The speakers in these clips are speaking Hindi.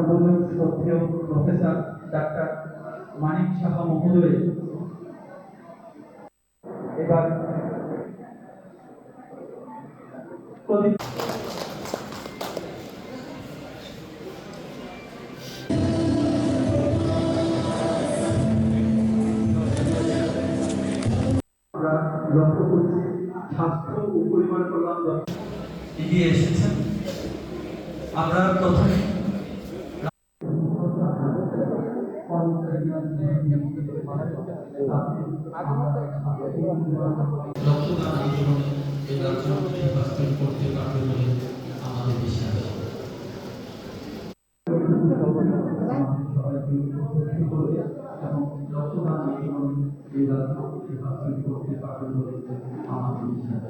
সর্বজন শ্রদ্ধেয় প্রফেসর ডাক্তার মানিক সাহা মহোদয় এবার লক্ষ্য করছি স্বাস্থ্য ও পরিবার কল্যাণ এগিয়ে এসেছেন। আমরা প্রথমে রক্তদান আন্দোলন এই রাজ্য বাস্তব করতে পারবে বলে আমাদের বিশ্বাস। রক্তদান আন্দোলন এই রাজ্য বাস্তব করতে পারবে বলে আমাদের বিশ্বাস।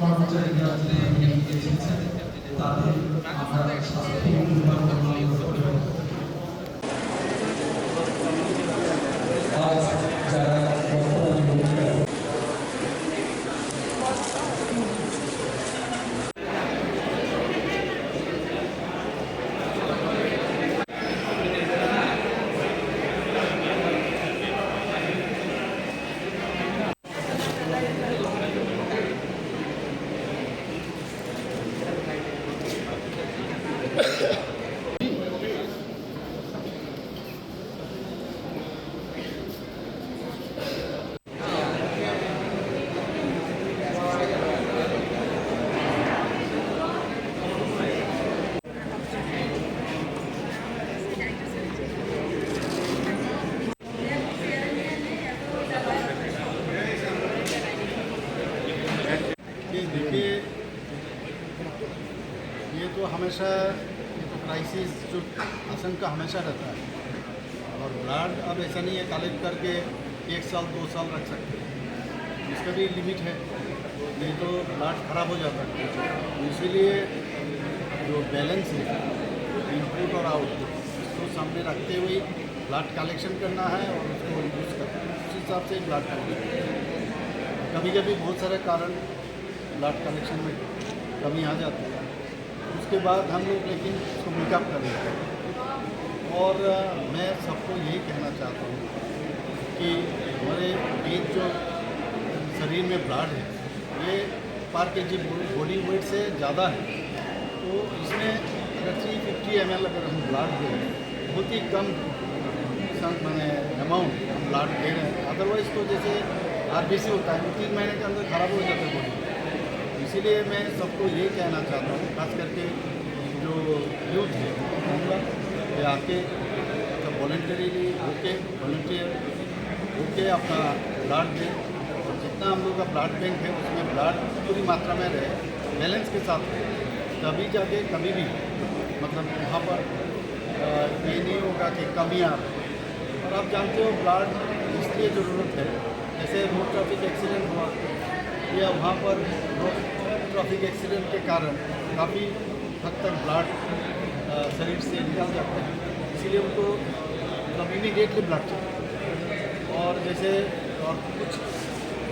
কর্মচারীরা এসেছেন তাদের আমরা স্বাস্থ্য देखिए, ये तो हमेशा क्राइसिस जो आशंका हमेशा रहता है और ब्लड अब ऐसा नहीं है कलेक्ट करके 1 साल 2 साल रख सकते हैं, इसका भी लिमिट है, नहीं तो ब्लड खराब हो जाता है। इसीलिए जो बैलेंस है इनपुट और आउटपुट उसको सामने रखते हुए ब्लड कलेक्शन करना है और उसको यूज़ करना है, उस हिसाब से ब्लड कलेक्शन। कभी कभी बहुत सारे कारण ब्लड कलेक्शन में कमी आ जाती है, उसके बाद हम लोग लेकिन उसको मेकअप कर लेते हैं। और मैं सबको यही कहना चाहता हूँ कि हमारे एक जो शरीर में ब्लड है ये पर केजी बॉडी वेट से ज़्यादा है, तो इसमें अगर 350 ml अगर हम ब्लड दे रहे हैं, बहुत ही कम मैंने अमाउंट हम ब्लड दे रहे हैं। अदरवाइज़ तो जैसे RBC होता है 3 महीने के अंदर ख़राब हो जाता है बॉडी। इसीलिए मैं सबको ये कहना चाहता हूँ, खास करके जो यूथ है ये आके वॉलंटरीली होके अपना ब्लड दें। और जितना हम लोग का ब्लड बैंक है उसमें ब्लड पूरी मात्रा में रहे, बैलेंस के साथ रहे, तभी जाके कभी भी मतलब वहाँ पर ये नहीं होगा कि कमी आ रही। और आप जानते हो ब्लड इसलिए ज़रूरत है, जैसे रोड ट्रैफिक एक्सीडेंट हुआ या वहाँ पर रोड ट्रैफिक एक्सीडेंट के कारण काफ़ी हद तक ब्लड शरीर से निकल जाता है, इसीलिए उनको मतलब इमीडिएटली ब्लड चाहिए। और जैसे और कुछ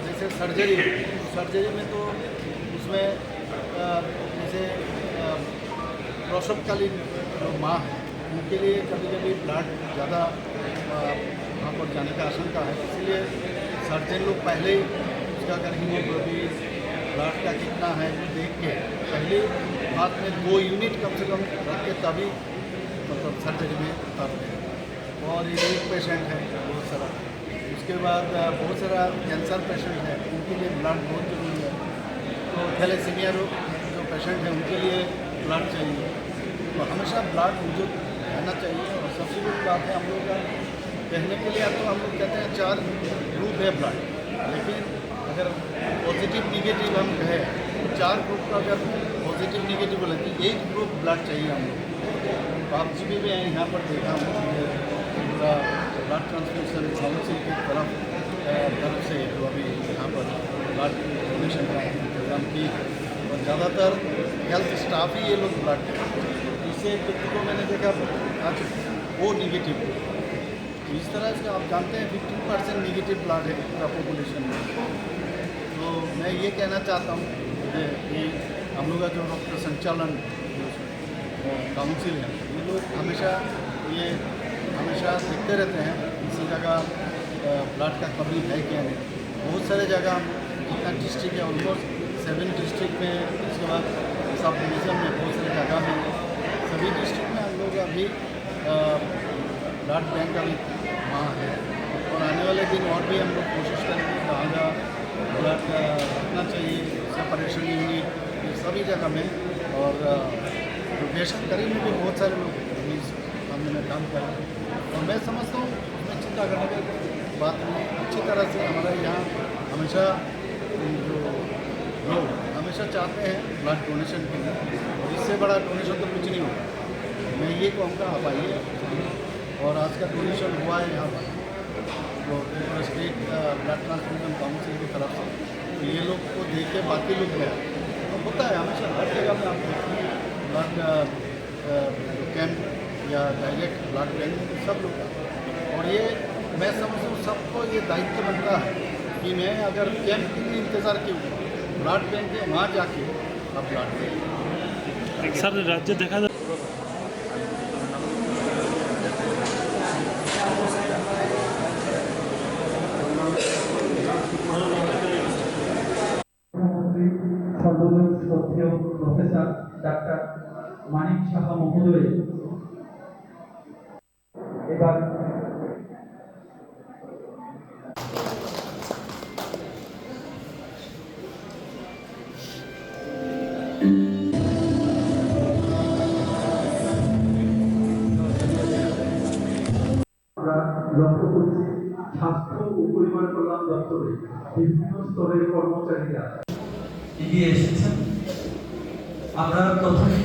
जैसे सर्जरी में तो उसमें जैसे प्रसवकालीन जो माँ है उनके लिए कभी कभी ब्लड ज़्यादा वहाँ पर जाने का आशंका है, इसलिए सर्जन लोग पहले ही उसका अगर हीमोग्लोबिन ब्लड का कितना है देख के पहले हाथ में 2 यूनिट कम से कम रख के तभी मतलब सर्जरी में उतारते हैं। और ये एक पेशेंट है बहुत सारा, उसके बाद बहुत सारा कैंसर पेशेंट है, उनके लिए ब्लड बहुत जरूरी है। तो थैलेसीमिया जो पेशेंट है उनके लिए ब्लड चाहिए, तो हमेशा ब्लड मौजूद रहना चाहिए। और सबसे बड़ी बात है हम लोग का कहने के लिए, अब तो हम लोग कहते हैं 4 ग्रुप है ब्लड, लेकिन अगर पॉजिटिव निगेटिव हम कहें 4 ग्रुप का अगर पॉजिटिव निगेटिव बोले तो 1 ग्रुप ब्लड चाहिए हम लोग। तो आप जी भी यहाँ पर देखा हूँ पूरा ब्लड ट्रांसफ्यूशन काउंसिल की तरफ से जो अभी यहाँ पर ब्लड डोनेशन का प्रोग्राम की, और ज़्यादातर हेल्थ स्टाफ ही ये लोग ब्लड देते हैं। इससे एक व्यक्ति को मैंने देखा आज वो निगेटिव, इस तरह से आप जानते हैं 15% निगेटिव ब्लड है पूरा पॉपुलेशन में। तो मैं ये कहना चाहता हूँ कि हम लोग का जो डॉक्टर संचालन काउंसिल है, ये लोग हमेशा देखते रहते हैं किसी जगह ब्लड का कमी है क्या नहीं। बहुत सारे जगह जितना डिस्ट्रिक्ट है ऑलमोस्ट 7 डिस्ट्रिक्ट में, उसके बाद सब डिवीज़न में बहुत सारे जगह में, सभी डिस्ट्रिक्ट में हम लोग अभी ब्लड बैंक अभी वहाँ है। और आने वाले दिन और भी हम लोग कोशिश करेंगे कहाँ जहाँ ब्लड रखना चाहिए, सेपरेशन यूनिट, ये सभी जगह में। और जो बेसरकारी में भी बहुत सारे लोग अभी इस मामले में काम कर रहे हैं। और मैं समझता हूँ उसमें चिंता करने की बात नहीं। अच्छी तरह से हमारे यहाँ हमेशा जो लोग हमेशा चाहते हैं ब्लड डोनेशन के लिए, और इससे बड़ा डोनेशन तो कुछ नहीं होगा। मैं ये कहूँगा आप आइए, और आज का डोनेशन हुआ है यहाँ पर जो स्टेट ब्लड ट्रांसफ्यूजन काउंसिल की तरफ से, तो ये लोग को देख के बाकी लोग गया तो होता है हमेशा हर जगह में आप देखते हैं ब्लड कैंप या डायरेक्ट ब्लड बैंक सब लोग का। और ये मैं समझता हूँ सबको ये दायित्व बनता है कि मैं अगर कैंप के लिए इंतज़ार क्यों करूँ, ब्लड बैंक है वहाँ जाके आप ब्लड दें। सर राज्य देखा जाए সর্বজন শ্রদ্ধেয় প্রফেসর ডাক্তার মানিক সাহা মহোদয় এবার আমরা লক্ষ্য করছি স্বাস্থ্য ও পরিবার কল্যাণ দপ্তরে বিভিন্ন স্তরের কর্মচারীরা এগিয়ে এসেছেন। আমরা প্রথমে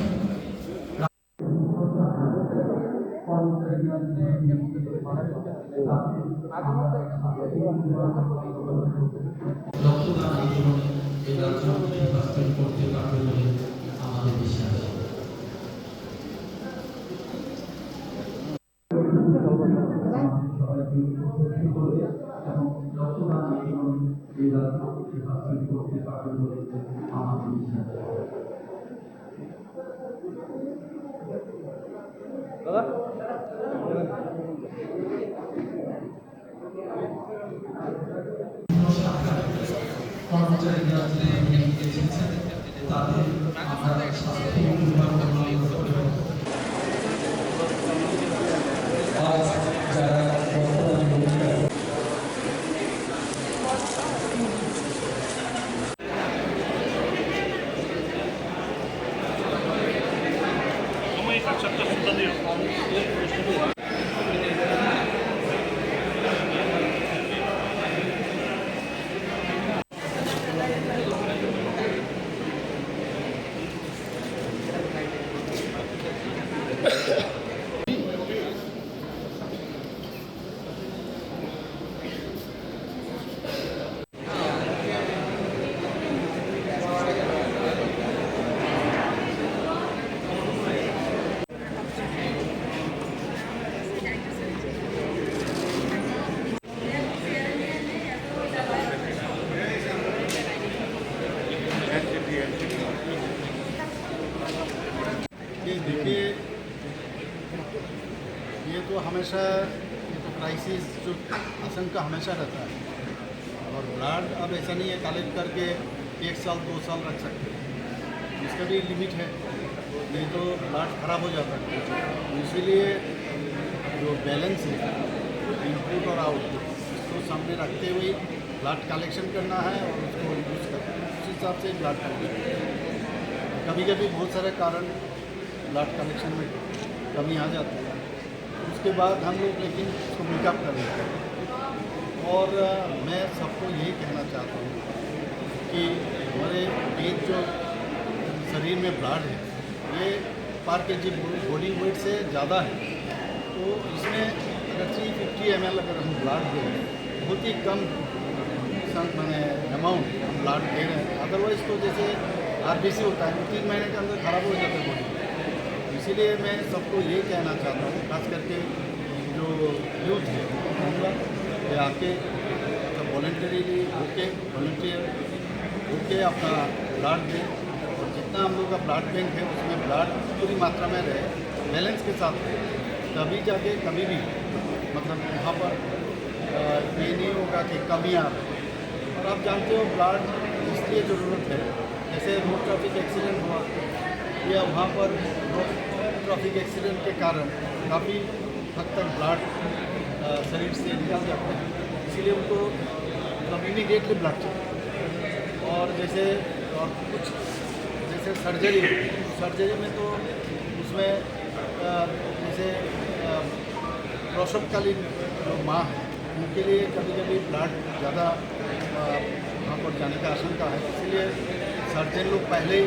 রক্তদান আন্দোলনে এই রাজ্য বাস্তব করতে পারবে বলে আমাদের বিশ্বাস। রক্তদান আন্দোলন এই রাজ্য বাস্তব করতে পারবে বলে আমাদের বিশ্বাস। কর্মচারীরা এসেছেন, তাদের আমরা স্বাস্থ্য পরিবার কল্যাণ দপ্তরে আজ যারা রক্তদান করেছেন ये देखिए, ये तो हमेशा ये तो क्राइसिस जो आशंका हमेशा रहता है। और ब्लड अब ऐसा नहीं है कलेक्ट करके 1 साल 2 साल रख सकते हैं, इसका भी लिमिट है, नहीं तो ब्लड खराब हो जाता है। तो इसीलिए जो बैलेंस है इनपुट और आउटपुट उसको सामने रखते हुए ब्लड कलेक्शन करना है और उसको यूज़ करना है। उस हिसाब से ब्लड कलेक्शन, कभी कभी बहुत सारे कारण ब्लड कलेक्शन में कमी आ जाती है, उसके बाद हम लोग लेकिन उसको मेकअप कर लेते हैं। और मैं सबको यही कहना चाहता हूँ कि हमारे वेट जो शरीर में ब्लड है ये पर केजी बॉडी वेट से ज़्यादा है, तो इसमें अगर 350 ml अगर हम ब्लड दे रहे हैं, बहुत ही कम मैंने अमाउंट हम ब्लड दे रहे हैं। अदरवाइज़ तो जैसे RBC होता है 3 महीने के अंदर ख़राब हो जाता है बॉडी। इसीलिए मैं सबको ये कहना चाहता हूँ, खास करके जो यूथ है कहूँगा ये आके वॉल्टरीली होके अपना ब्लड दें और जितना हम लोग का ब्लड बैंक है उसमें ब्लड पूरी मात्रा में रहे, बैलेंस के साथ रहे, तभी जाके कभी भी मतलब यहाँ पर ये नहीं होगा कि कमी आ रही। और आप जानते हो ब्लड इसलिए ज़रूरत है, जैसे रोड ट्रैफिक एक्सीडेंट हुआ या वहाँ पर रोड ट्रैफिक एक्सीडेंट के कारण काफ़ी हद तक ब्लड शरीर से निकल जाता है, इसीलिए उनको मतलब इमीडिएटली ब्लड चाहिए। और जैसे और कुछ जैसे सर्जरी में तो उसमें जैसे प्रसवकालीन जो माँ है उनके लिए कभी कभी ब्लड ज़्यादा वहाँ पर जाने का आशंका है, इसलिए सर्जन लोग पहले ही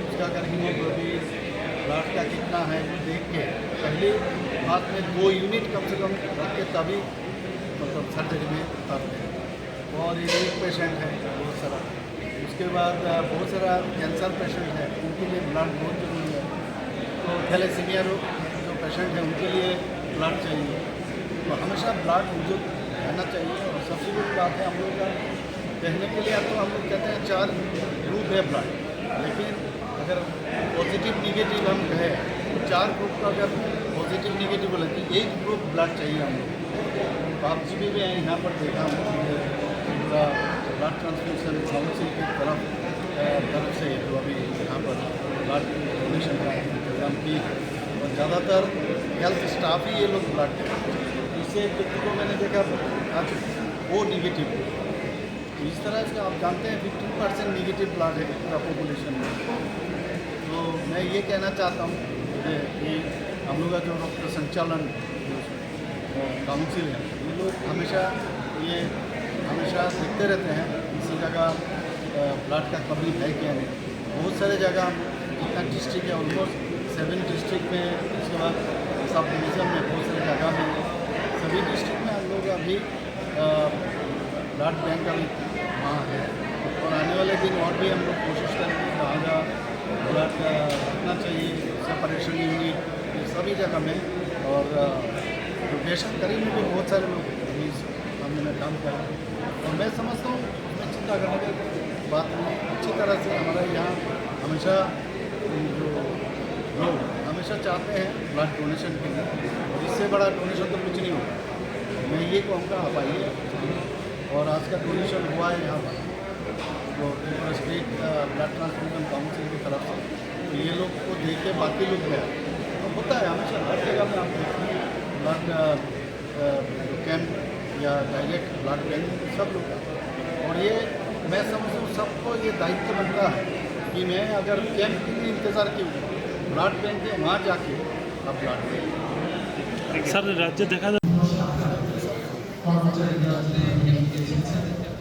उसका अगर हीमोग्लोबिन ब्लड का कितना है देख के पहले हाथ में 2 यूनिट कम से कम रख के तभी मतलब सर्जरी में उतारते हैं। और ये पेशेंट है बहुत सारा, उसके बाद बहुत सारा कैंसर पेशेंट है, उनके लिए ब्लड बहुत जरूरी है। तो थैलेसीमिया जो पेशेंट है उनके लिए ब्लड चाहिए, तो हमेशा ब्लड मौजूद रहना चाहिए। और सबसे बड़ी बात है हम लोग का कहने के लिए, अब तो हम लोग कहते हैं 4 ग्रुप है ब्लड, लेकिन अगर पॉजिटिव निगेटिव हम कहें तो 4 ग्रुप का अगर पॉजिटिव निगेटिव बोले तो 1 ग्रुप ब्लड चाहिए हम लोग। तो आप जी भी हैं यहाँ पर देखा हूँ पूरा ब्लड ट्रांसफ्यूशन काउंसिल की तरफ से जो अभी यहाँ पर ब्लड डोनेशन का प्रोग्राम की, और ज़्यादातर हेल्थ स्टाफ ही ये लोग ब्लड देते हैं। इससे एक व्यक्ति को मैंने देखा आज वो निगेटिव, इस तरह से आप जानते हैं 15% निगेटिव ब्लड है पूरा पॉपुलेशन में। तो मैं ये कहना चाहता हूँ कि हम लोग का जो रक्त संचालन काउंसिल है ये लोग हमेशा देखते रहते हैं किसी जगह ब्लड का कमी है क्या नहीं। बहुत सारे जगह जितना डिस्ट्रिक्ट है ऑलमोस्ट 7 डिस्ट्रिक्ट में, उसके बाद सब डिवीज़न में बहुत सारी जगह में, सभी डिस्ट्रिक्ट में हम लोग अभी ब्लड बैंक का भी वहाँ है। और आने वाले दिन और भी हम लोग कोशिश करेंगे कहाँ जहाँ ब्लड रखना चाहिए, सेपरेशन यूनिट सभी जगह में। और जो बेशक करीब में भी बहुत सारे लोग इस मामले में काम कर रहे हैं, और मैं समझता हूँ उसमें चिंता करने की बात नहीं। अच्छी तरह से हमारा यहाँ हमेशा जो लोग हमेशा चाहते हैं ब्लड डोनेशन के लिए, और इससे बड़ा डोनेशन तो कुछ नहीं होगा। मैं ये कहूँगा आप आइए, और आज का डोनेशन हुआ है यहाँ पर जो स्टेट ब्लड ट्रांसफ्यूजन काउंसिल की तरफ से, तो ये लोग को देख के बाकी लोग गए तो होता है हमेशा हर जगह में आप देखते हैं ब्लड कैंप या डायरेक्ट ब्लड बैंक सब लोग का। और ये मैं समझता हूँ सबको ये दायित्व बनता है कि मैं अगर कैंप के लिए इंतज़ार क्यों, ब्लड बैंक है वहाँ जाके आप ब्लड दें। सर राज्य देखा কর্মচারীরা